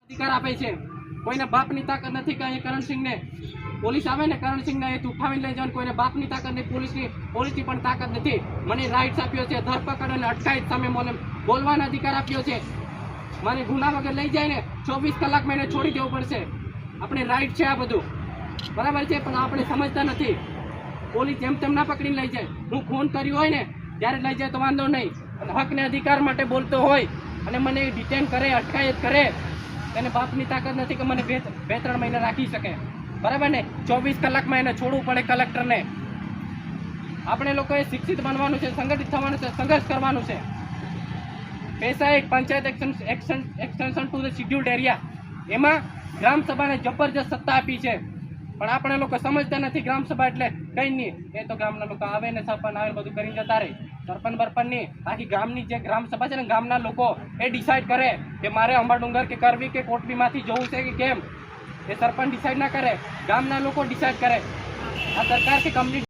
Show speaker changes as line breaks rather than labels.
અધિકાર આપે છે. કોઈને બાપની તાકાત નથી કે અહીં કરણસિંહને પોલીસ આવે ને કરણસિંહને અહીંથી ઉઠાવીને લઈ જવાનું. કોઈને બાપની તાકાત નહીં, પોલીસની પણ તાકાત નથી. મને રાઇટ્સ આપ્યો છે, ધરપકડ અને અટકાયત સામે મને બોલવાનો અધિકાર આપ્યો છે. મને ગુના વગર લઈ જાય ને 24 કલાકમાં એને છોડી દેવું પડશે. આપણે રાઇટ છે, આ બધું બરાબર છે, પણ આપણે સમજતા નથી. પોલીસ જેમ તેમ ના પકડીને લઈ જાય. હું ફોન કર્યો હોય ને ત્યારે લઈ જાય તો વાંધો નહીં, અને હક ને અધિકાર માટે બોલતો હોય અને મને ડિટેન કરે, અટકાયત કરે, એને બાપની તાકાત નથી કે મને 2-3 મહિના રાખી શકે. બરાબર ને? 24 કલાકમાં એને છોડવું પડે કલેક્ટરને. આપણે લોકોએ શિક્ષિત બનવાનું છે, સંગઠિત થવાનું છે, સંઘર્ષ કરવાનું છે. પૈસા એક panchayat extension to the scheduled area, એમાં ગ્રામ સભાને જબરજસ્ત સત્તા આપી છે. પણ આપણે લોકો સમજતા નથી. ગ્રામ સભા એટલે કઈ નહીં, એ તો ગામના લોકો આવે ને સરપંચ આવે બધું કરીને જતા રહે. સરપંચ બરપંચ નહીં, આખી ગામની જે ગ્રામ સભા છે ને, ગામના લોકો એ ડિસાઇડ કરે કે મારે અંબાડુંગર કે કરવી કે કોટડીમાંથી જવું છે કે કેમ. એ સરપંચ ડિસાઇડ ના કરે, ગામના લોકો ડિસાઇડ કરે. આ સરકાર કે કંપની